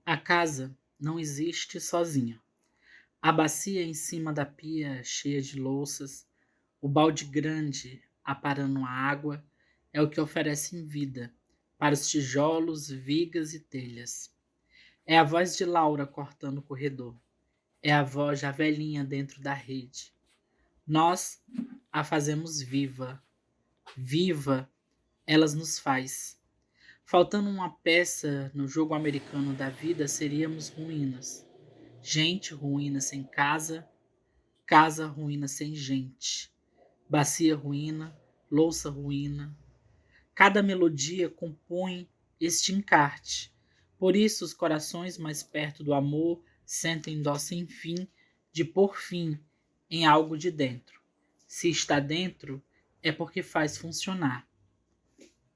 A casa não existe sozinha. A bacia em cima da pia cheia de louças, o balde grande aparando a água, é o que oferecem vida para os tijolos, vigas e telhas. É a voz de Laura cortando o corredor. É a voz já velhinha dentro da rede. Nós a fazemos viva. Viva, elas nos faz. Faltando uma peça no jogo americano da vida, seríamos ruínas. Gente ruína sem casa, casa ruína sem gente. Bacia ruína, louça ruína. Cada melodia compõe este encarte. Por isso os corações mais perto do amor sentem dó sem fim de pôr fim em algo de dentro. Se está dentro, é porque faz funcionar.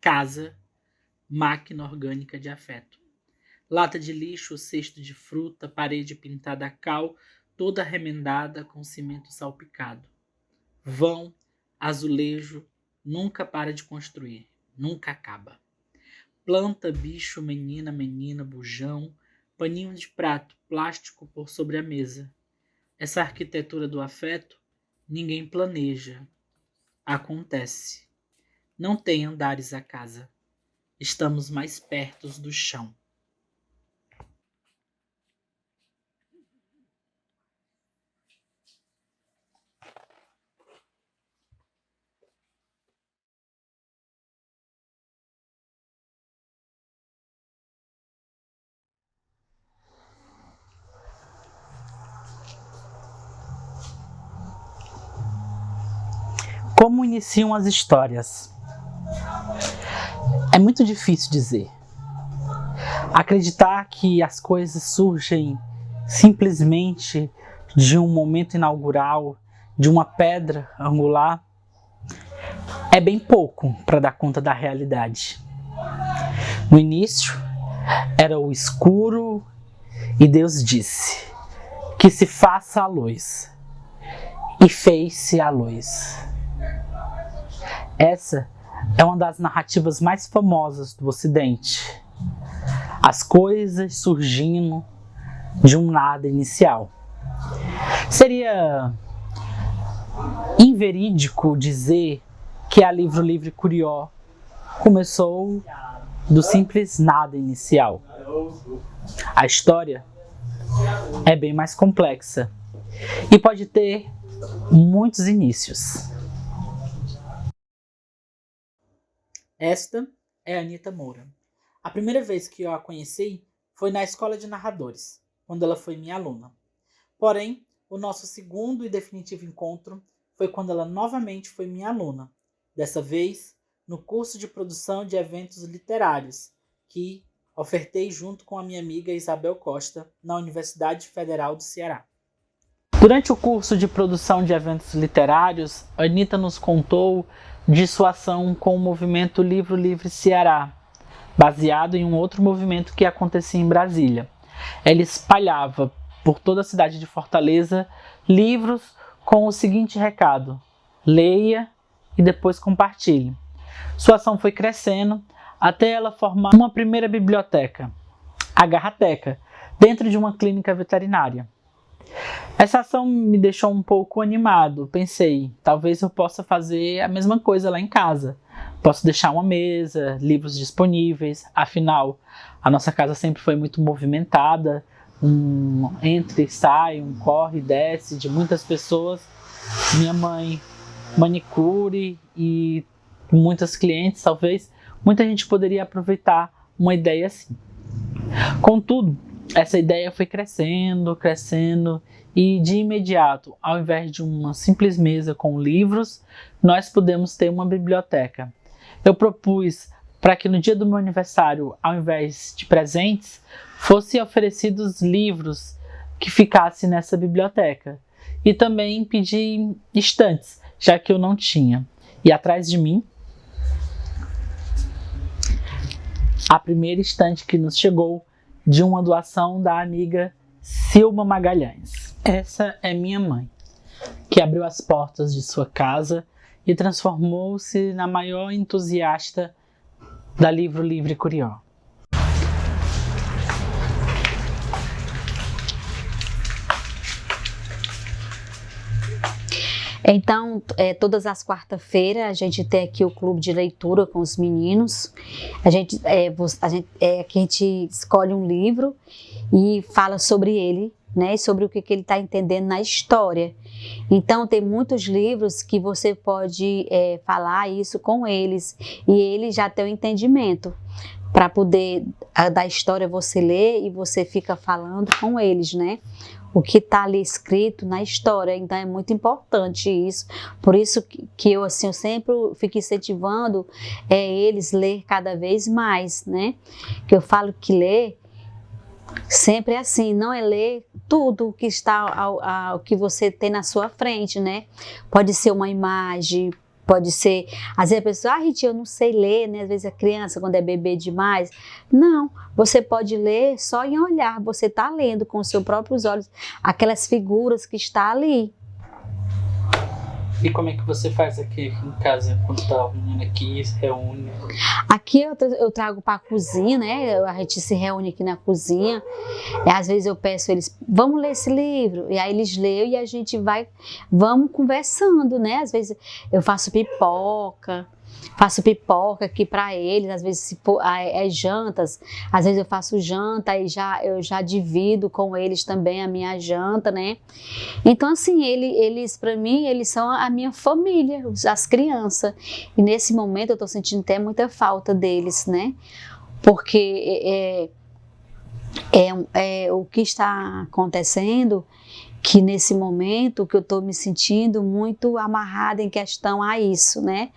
Casa, máquina orgânica de afeto. Lata de lixo, cesto de fruta, parede pintada a cal, toda remendada com cimento salpicado. Vão, azulejo, nunca para de construir, nunca acaba. Planta, bicho, menina, bujão, paninho de prato, plástico por sobre a mesa. Essa arquitetura do afeto, ninguém planeja. Acontece. Não tem andares a casa. Estamos mais perto do chão. Como iniciam as histórias? É muito difícil dizer. Acreditar que as coisas surgem simplesmente de um momento inaugural, de uma pedra angular, é bem pouco para dar conta da realidade. No início, era o escuro e Deus disse que se faça a luz. E fez-se a luz. Essa é uma das narrativas mais famosas do Ocidente. As coisas surgindo de um nada inicial. Seria inverídico dizer que a Livro Livre Curió começou do simples nada inicial. A história é bem mais complexa e pode ter muitos inícios. Esta é a Anita Moura. A primeira vez que eu a conheci foi na escola de narradores, quando ela foi minha aluna. Porém, o nosso segundo e definitivo encontro foi quando ela novamente foi minha aluna, dessa vez no curso de produção de eventos literários, que ofertei junto com a minha amiga Isabel Costa, na Universidade Federal do Ceará. Durante o curso de produção de eventos literários, a Anita nos contou de sua ação com o movimento Livro Livre Ceará, baseado em um outro movimento que acontecia em Brasília. Ela espalhava por toda a cidade de Fortaleza livros com o seguinte recado: leia e depois compartilhe. Sua ação foi crescendo até ela formar uma primeira biblioteca, a Garrateca, dentro de uma clínica veterinária. Essa ação me deixou um pouco animado. Pensei, talvez eu possa fazer a mesma coisa lá em casa. Posso deixar uma mesa, livros disponíveis. Afinal, a nossa casa sempre foi muito movimentada. Entra e sai, corre e desce de muitas pessoas. Minha mãe, manicure e muitas clientes, talvez. Muita gente poderia aproveitar uma ideia assim. Contudo, essa ideia foi crescendo e de imediato, ao invés de uma simples mesa com livros, nós pudemos ter uma biblioteca. Eu propus para que no dia do meu aniversário, ao invés de presentes, fossem oferecidos livros que ficassem nessa biblioteca. E também pedi estantes, já que eu não tinha. E atrás de mim, a primeira estante que nos chegou de uma doação da amiga Silma Magalhães. Essa é minha mãe, que abriu as portas de sua casa e transformou-se na maior entusiasta da Livro Livre Curió. Então, todas as quarta-feiras a gente tem aqui o clube de leitura com os meninos. Aqui a gente escolhe um livro e fala sobre ele, né? Sobre o que ele está entendendo na história. Então, tem muitos livros que você pode falar isso com eles e eles já têm o entendimento. Para poder da história você lê e você fica falando com eles, né? O que está ali escrito na história, então é muito importante isso. Por isso que eu sempre fico incentivando eles ler cada vez mais, né? Que eu falo que ler sempre é assim, não é ler tudo o que está, o que você tem na sua frente, né? Pode ser uma imagem, pode ser, às vezes a pessoa, Rita, eu não sei ler, né? Às vezes a criança, quando é bebê demais. Não, você pode ler só em olhar, você está lendo com os seus próprios olhos aquelas figuras que está ali. E como é que você faz aqui em casa, quando tá o menino aqui, se reúne? Aqui eu trago para a cozinha, né? A gente se reúne aqui na cozinha. E às vezes eu peço eles, vamos ler esse livro. E aí eles leem e a gente vamos conversando, né? Às vezes eu faço pipoca aqui para eles, às vezes se for, jantas, às vezes eu faço janta e eu já divido com eles também a minha janta, né? Então assim, eles para mim, eles são a minha família, as crianças. E nesse momento eu tô sentindo até muita falta deles, né? Porque o que está acontecendo, que nesse momento que eu tô me sentindo muito amarrada em questão a isso, né?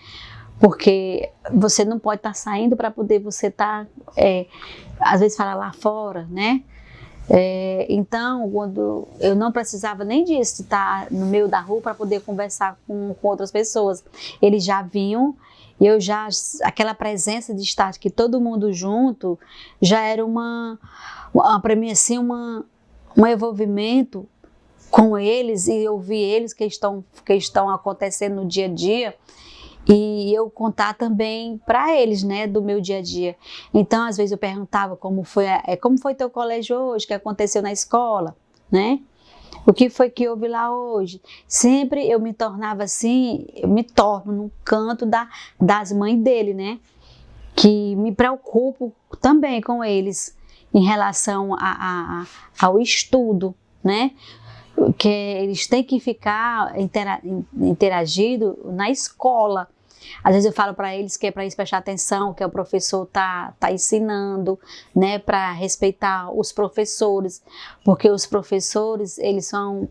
Porque você não pode estar saindo para poder você estar, às vezes fala lá fora, né? Então, quando eu não precisava nem disso, de estar no meio da rua para poder conversar com outras pessoas. Eles já vinham, aquela presença de estar aqui todo mundo junto, já era para mim assim, um envolvimento com eles e ouvir eles que estão acontecendo no dia a dia. E eu contar também para eles, né, do meu dia a dia. Então, às vezes eu perguntava como foi teu colégio hoje, o que aconteceu na escola, né? O que foi que houve lá hoje? Sempre eu me tornava assim, eu me torno no canto das mães dele, né? Que me preocupo também com eles em relação ao estudo, né? Que eles têm que ficar interagindo na escola. Às vezes eu falo para eles que é para eles prestar atenção, que o professor tá ensinando, né, para respeitar os professores, porque os professores eles são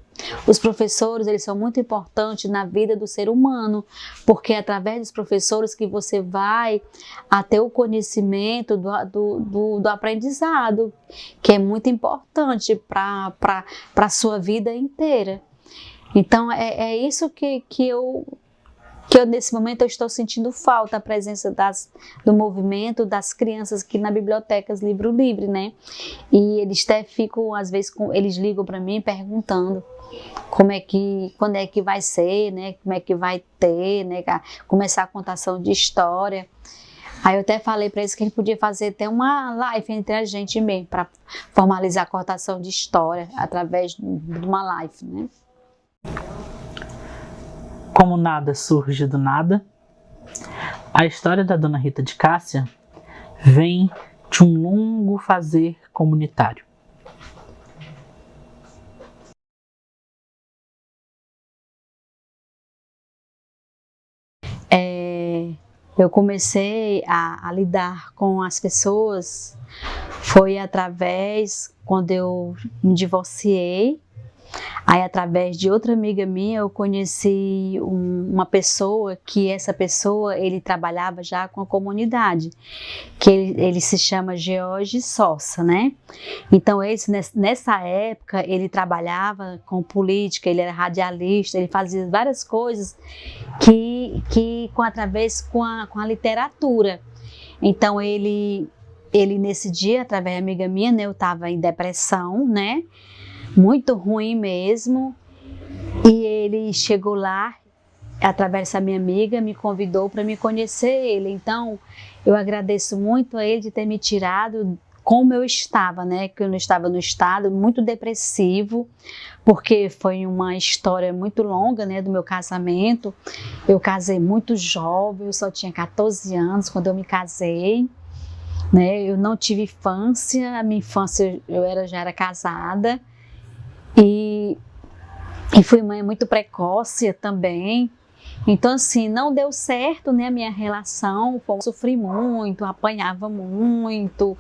muito importantes na vida do ser humano, porque é através dos professores que você vai ter o conhecimento do aprendizado, que é muito importante para a sua vida inteira. Então é isso que eu nesse momento eu estou sentindo falta, a presença do movimento das crianças aqui na biblioteca Livro Livre, né? E eles até ficam, às vezes, eles ligam para mim perguntando quando é que vai ser, né? Como é que vai ter, né? Começar a contação de história. Aí eu até falei para eles que a gente podia fazer até uma live entre a gente mesmo, para formalizar a contação de história através de uma live, né? Como nada surge do nada, a história da Dona Rita de Cássia vem de um longo fazer comunitário. Eu comecei a lidar com as pessoas, foi quando eu me divorciei. Aí, através de outra amiga minha, eu conheci uma pessoa que ele trabalhava já com a comunidade, que ele se chama George Sossa, né? Então, nessa época, ele trabalhava com política, ele era radialista, ele fazia várias coisas com a literatura. Então, ele nesse dia, através da amiga minha, né, eu estava em depressão, né? Muito ruim mesmo, e ele chegou lá, através dessa minha amiga, me convidou para me conhecer ele. Então, eu agradeço muito a ele de ter me tirado como eu estava, né? Que eu estava no estado muito depressivo, porque foi uma história muito longa, né, do meu casamento. Eu casei muito jovem, eu só tinha 14 anos quando eu me casei, né? Eu não tive infância, a minha infância já era casada e fui mãe muito precoce também. Então, assim, não deu certo, né, a minha relação, eu sofri muito, apanhava muito,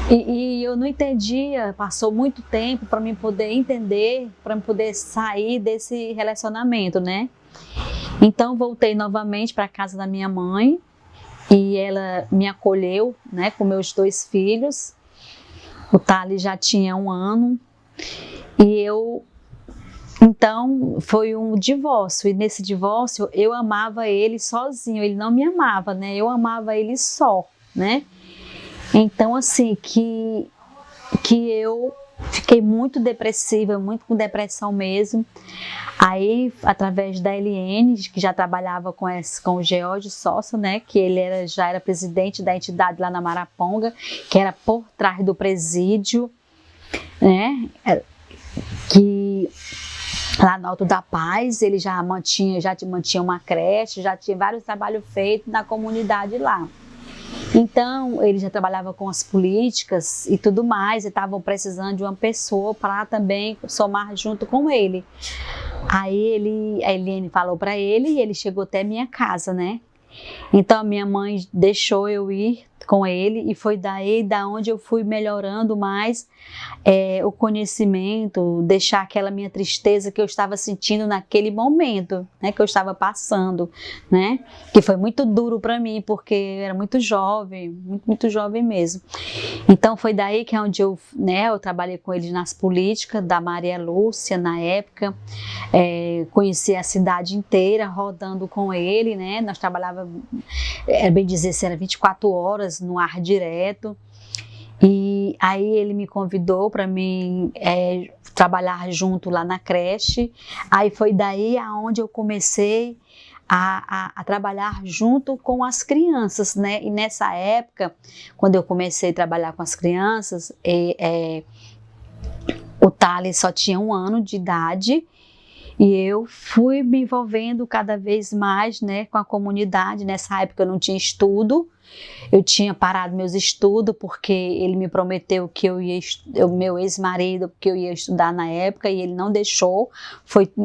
e eu não entendia, passou muito tempo para mim poder entender, para mim poder sair desse relacionamento, né. Então, voltei novamente para a casa da minha mãe, e ela me acolheu, né, com meus 2 filhos. O Thales já tinha 1 ano, e então, foi um divórcio, e nesse divórcio eu amava ele sozinho, ele não me amava, né? Eu amava ele só, né? Então, assim, que eu fiquei muito depressiva, muito com depressão mesmo. Aí, através da Eliene, que já trabalhava com o George Sossa, né? Que ele já era presidente da entidade lá na Maraponga, que era por trás do presídio, né? Que lá no Alto da Paz, ele já mantinha uma creche, já tinha vários trabalhos feitos na comunidade lá. Então, ele já trabalhava com as políticas e tudo mais, e estavam precisando de uma pessoa para também somar junto com ele. Aí a Eliene falou para ele e ele chegou até minha casa, né? Então, a minha mãe deixou eu ir com ele e foi daí da onde eu fui melhorando mais o conhecimento, deixar aquela minha tristeza que eu estava sentindo naquele momento, né, que eu estava passando, né, que foi muito duro para mim, porque eu era muito jovem, muito jovem mesmo. Então foi daí que é onde eu trabalhei com ele nas políticas da Maria Lúcia na época, conheci a cidade inteira rodando com ele, né, nós trabalhávamos, bem dizer, era 24 horas no ar direto. E aí ele me convidou para mim trabalhar junto lá na creche. Aí foi daí aonde eu comecei a trabalhar junto com as crianças, né? E nessa época, quando eu comecei a trabalhar com as crianças, o Thales só tinha 1 ano de idade. E eu fui me envolvendo cada vez mais, né, com a comunidade. Nessa época eu não tinha estudo, eu tinha parado meus estudos porque ele me prometeu que meu ex-marido, que eu ia estudar na época e ele não deixou.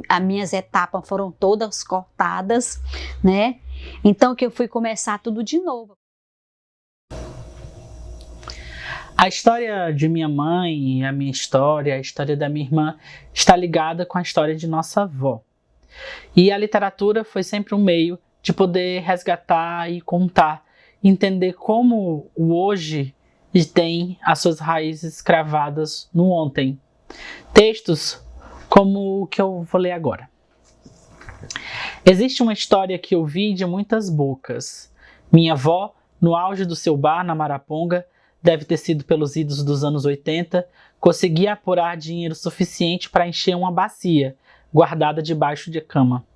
As minhas etapas foram todas cortadas, né? Então que eu fui começar tudo de novo. A história de minha mãe, a minha história, a história da minha irmã está ligada com a história de nossa avó. E a literatura foi sempre um meio de poder resgatar e contar, entender como o hoje tem as suas raízes cravadas no ontem. Textos como o que eu vou ler agora. Existe uma história que eu vi de muitas bocas. Minha avó, no auge do seu bar na Maraponga, deve ter sido pelos idos dos anos 80, conseguia apurar dinheiro suficiente para encher uma bacia, guardada debaixo de cama.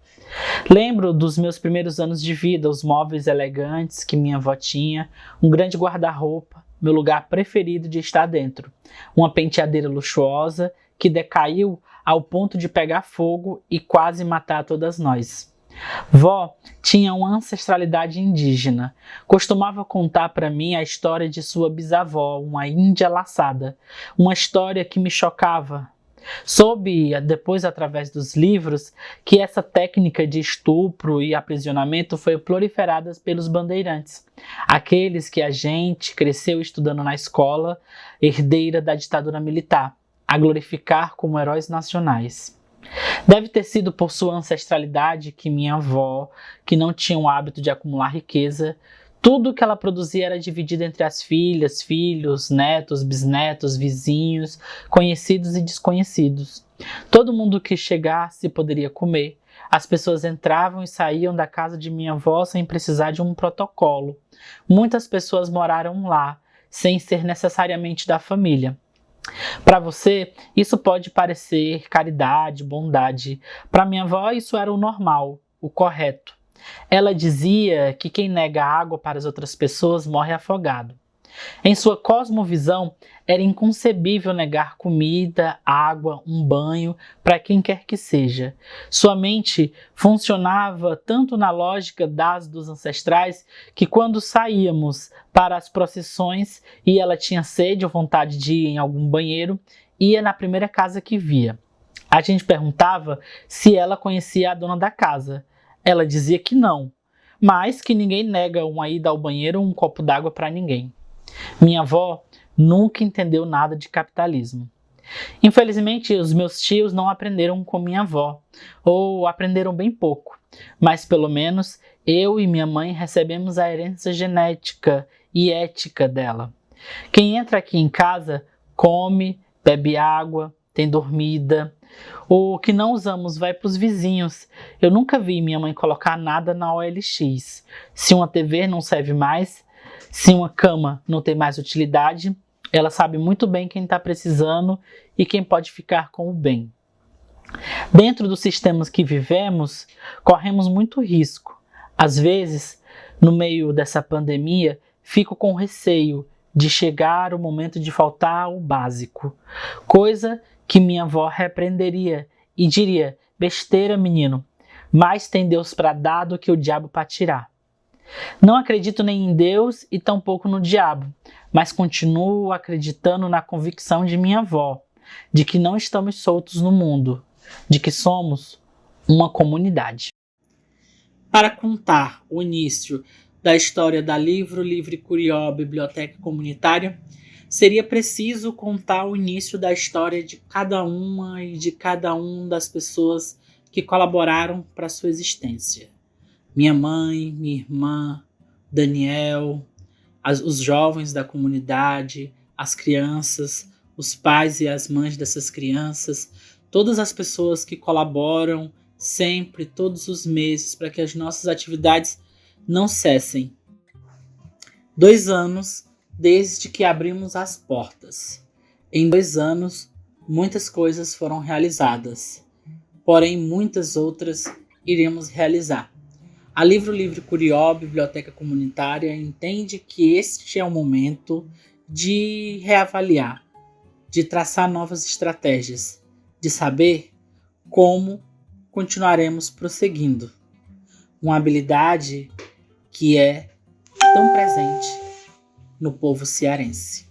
Lembro dos meus primeiros anos de vida, os móveis elegantes que minha avó tinha, um grande guarda-roupa, meu lugar preferido de estar dentro, uma penteadeira luxuosa que decaiu ao ponto de pegar fogo e quase matar todas nós. Vó tinha uma ancestralidade indígena. Costumava contar para mim a história de sua bisavó, uma índia laçada. Uma história que me chocava. Soube, depois através dos livros, que essa técnica de estupro e aprisionamento foi proliferada pelos bandeirantes. Aqueles que a gente cresceu estudando na escola, herdeira da ditadura militar, a glorificar como heróis nacionais. Deve ter sido por sua ancestralidade que minha avó, que não tinha o hábito de acumular riqueza, tudo que ela produzia era dividido entre as filhas, filhos, netos, bisnetos, vizinhos, conhecidos e desconhecidos. Todo mundo que chegasse poderia comer. As pessoas entravam e saíam da casa de minha avó sem precisar de um protocolo. Muitas pessoas moraram lá, sem ser necessariamente da família. Para você, isso pode parecer caridade, bondade. Para minha avó, isso era o normal, o correto. Ela dizia que quem nega água para as outras pessoas morre afogado. Em sua cosmovisão, era inconcebível negar comida, água, um banho para quem quer que seja. Sua mente funcionava tanto na lógica dos ancestrais que quando saíamos para as procissões e ela tinha sede ou vontade de ir em algum banheiro, ia na primeira casa que via. A gente perguntava se ela conhecia a dona da casa. Ela dizia que não, mas que ninguém nega uma ida ao banheiro ou um copo d'água para ninguém. Minha avó nunca entendeu nada de capitalismo. Infelizmente, os meus tios não aprenderam com minha avó, ou aprenderam bem pouco, mas pelo menos eu e minha mãe recebemos a herança genética e ética dela. Quem entra aqui em casa come, bebe água, tem dormida. O que não usamos vai para os vizinhos. Eu nunca vi minha mãe colocar nada na OLX. Se uma TV não serve mais, se uma cama não tem mais utilidade, ela sabe muito bem quem está precisando e quem pode ficar com o bem. Dentro dos sistemas que vivemos, corremos muito risco. Às vezes, no meio dessa pandemia, fico com receio de chegar o momento de faltar o básico. Coisa que minha avó repreenderia e diria: besteira, menino, mais tem Deus para dar do que o diabo para tirar. Não acredito nem em Deus e tampouco no diabo, mas continuo acreditando na convicção de minha avó, de que não estamos soltos no mundo, de que somos uma comunidade. Para contar o início da história da Livro Livre Curió Biblioteca Comunitária, seria preciso contar o início da história de cada uma e de cada um das pessoas que colaboraram para sua existência. Minha mãe, minha irmã, Daniel, os jovens da comunidade, as crianças, os pais e as mães dessas crianças, todas as pessoas que colaboram sempre, todos os meses, para que as nossas atividades não cessem. 2 anos desde que abrimos as portas. Em 2 anos, muitas coisas foram realizadas, porém muitas outras iremos realizar. A Livro Livre Curió Biblioteca Comunitária entende que este é o momento de reavaliar, de traçar novas estratégias, de saber como continuaremos prosseguindo. Uma habilidade que é tão presente no povo cearense.